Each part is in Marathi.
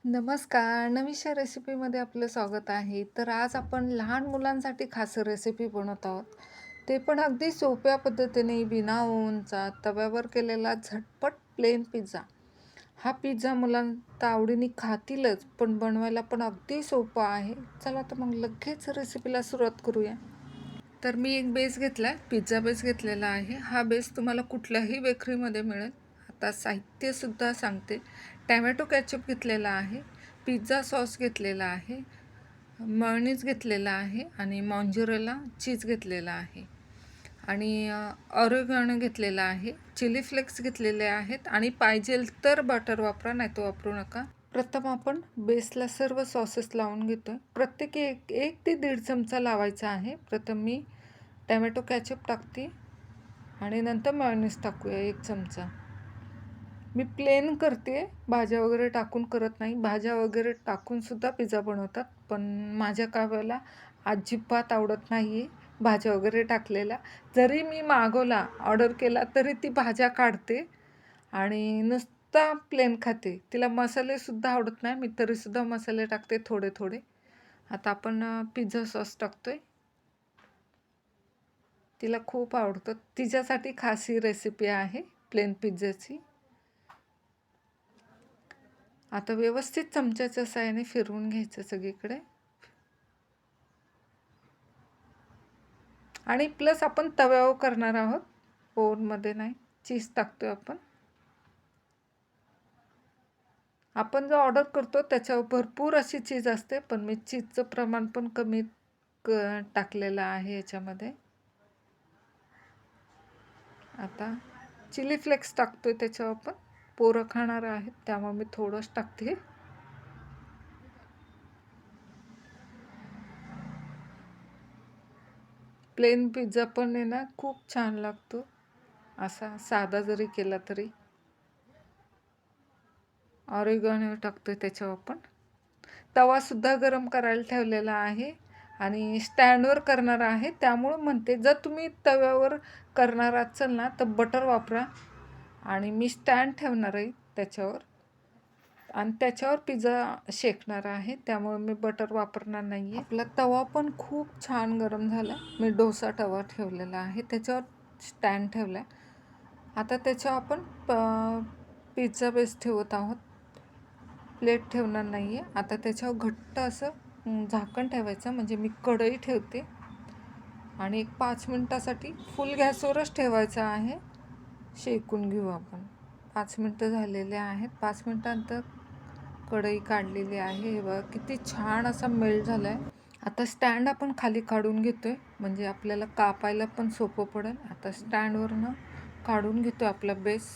नमस्कार. नवीनशा रेसिपीमध्ये आपलं स्वागत आहे. तर आज आपण लहान मुलांसाठी खास रेसिपी बनवत आहोत. ते पण अगदी सोप्या पद्धतीने बिना ओव्हनचा तव्यावर केलेला झटपट प्लेन पिझ्झा. हा पिझ्झा मुलांना आवडीने खातीलच, पण बनवायला पण अगदी सोपा आहे. चला तर मग लगेच रेसिपीला सुरुवात करूया. तर मी एक बेस घेतला पिझ्झा बेस घेतलेला आहे. हा बेस तुम्हाला कुठल्याही बेकरीमध्ये मिळेल. आता साहित्यसुद्धा सांगते. टॅमॅटो केचप घेतलेला आहे, पिझ्झा सॉस घेतलेला आहे, मेयोनीज घेतलेला आहे आणि मोझरेला चीज घेतलेला आहे आणि ऑरिगॅनो घेतलेला आहे, चिली फ्लेक्स घेतलेले आहेत आणि पाहिजेल तर बटर वापरा, नाही तर वापरू नका. प्रथम आपण बेसला सर्व सॉसेस लावून घेतो. प्रत्येकी एक 1 ते 1.5 चमचा लावायचा आहे. प्रथम मी टॅमॅटो केचप टाकते आणि नंतर मेयोनीज टाकूया 1 चमचा. मी प्लेन करते, भाज्या वगैरे टाकून करत नाही. भाज्या वगैरे टाकूनसुद्धा पिझ्झा बनवतात, पण माझ्या काव्याला अजिबात आवडत नाही भाज्या वगैरे टाकलेला. जरी मी मागवला, ऑर्डर केला तरी ती भाज्या काढते आणि नुसता प्लेन खाते. तिला मसालेसुद्धा आवडत नाही. मी तरीसुद्धा मसाले टाकते थोडे-थोडे. आता आपण पिझ्झा सॉस टाकतोय. तिला खूप आवडतं. तिच्यासाठी खास ही रेसिपी आहे प्लेन पिझ्झाची. आता व्यवस्थित चमच्याच्या साहाय्याने फिरवून घ्यायचं सगळीकडे. आणि प्लस आपण तव्यावर करणार आहोत, ओव्हनमध्ये नाही. चीज टाकतोय आपण. आपण जो ऑर्डर करतो त्याच्यावर भरपूर अशी चीज असते, पण मी चीजचं प्रमाण पण कमी टाकलेलं आहे याच्यामध्ये. आता चिली फ्लेक्स टाकतोय त्याच्यावर आपण. पोरं खाणार आहेत त्यामुळे मी थोडंच टाकते. प्लेन पिझ्झा पण आहे ना खूप छान लागतो, असा साधा जरी केला तरी. ऑरिगॅनो टाकतोय त्याच्यावर आपण. तवासुद्धा गरम करायला ठेवलेला आहे आणि स्टँडवर करणार आहे, त्यामुळं म्हणते जर तुम्ही तव्यावर करणार असाल ना तर बटर वापरा. आणि मी स्टँड ठेवणार आहे त्याच्यावर आणि त्याच्यावर पिझ्झा शेकणार आहे, त्यामुळे मी बटर वापरणार नाही आहे. आपला तवा पण खूप छान गरम झाला. मी डोसा तवा ठेवलेला आहे, त्याच्यावर स्टँड ठेवला आहे. आता त्याच्यावर आपण पिझ्झा बेस ठेवत आहोत. प्लेट ठेवणार नाही आहे. आता त्याच्यावर घट्ट असं झाकण ठेवायचं, म्हणजे मी कढई ठेवते आणि एक 5 मिनटासाठी फुल गॅसवरच ठेवायचं आहे. शेकून घेऊ आपण. 5 मिनटं झालेले आहेत. 5 मिनटानंतर कढई काढलेली आहे. हे बघा किती छान असा मेल्ट झाला आहे. आता स्टँड आपण खाली काढून घेतो आहे, म्हणजे आपल्याला कापायला पण सोपं पडेल. आता स्टँडवरनं काढून घेतो आहे आपला बेस.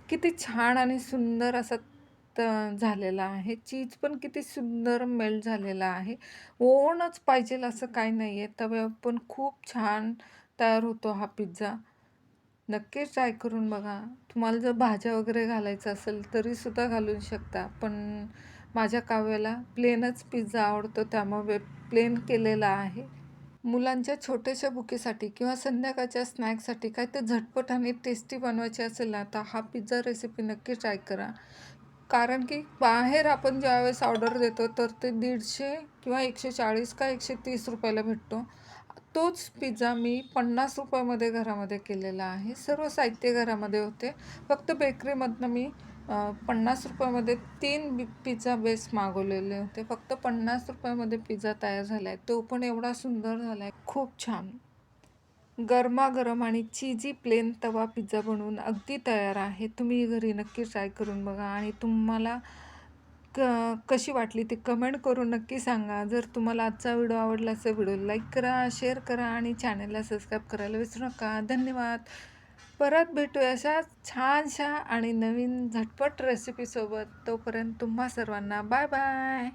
किती छान आणि सुंदर असा झालेला आहे. चीज पण किती सुंदर मेल्ट झालेला आहे. ओव्हनच पाहिजेल असं काही नाही आहे. तव्यावर पण खूप छान तयार होतो हा पिझ्झा. नक्कीच ट्राय करून बघा. तुम्हाला जर भाज्या वगैरे घालायचं असेल तरीसुद्धा घालू शकता, पण माझ्या काव्याला प्लेनच पिझ्झा आवडतो, त्यामुळे प्लेन केलेला आहे. मुलांच्या छोट्याशा बुकेसाठी किंवा संध्याकाळच्या स्नॅक्ससाठी काय ते झटपट आणि टेस्टी बनवायचे असेल ना, तर हा पिझ्झा रेसिपी नक्की ट्राय करा. कारण की बाहेर आपण ज्यावेळेस ऑर्डर देतो तर ते 150 किंवा 140 का 130 रुपयाला भेटतो. तोच पिझ्झा मी 50 रुपयामध्ये घरामध्ये केलेला आहे. सर्व साहित्य घरामध्ये होते. फक्त बेकरीमधनं मी 50 रुपयामध्ये 3 पिझ्झा बेस मागवलेले होते. फक्त 50 रुपयामध्ये पिझ्झा तयार झाला आहे. तो पण एवढा सुंदर झाला आहे, खूप छान. गरमागरम आणि चीजी प्लेन तवा पिझ्झा बनवून अगदी तयार आहे. तुम्ही घरी नक्की ट्राय करून बघा आणि तुम्हाला कशी वाटली ते कमेंट करून नक्की सांगा. जर तुम्हाला आजचा व्हिडिओ आवडला असेल, व्हिडिओ लाईक करा, शेअर करा आणि चॅनलला सबस्क्राईब करायला विसरू नका. धन्यवाद. परत भेटूया अशा छानशा आणि नवीन झटपट रेसिपीसोबत. तोपर्यंत तुम्हा सर्वांना बाय बाय.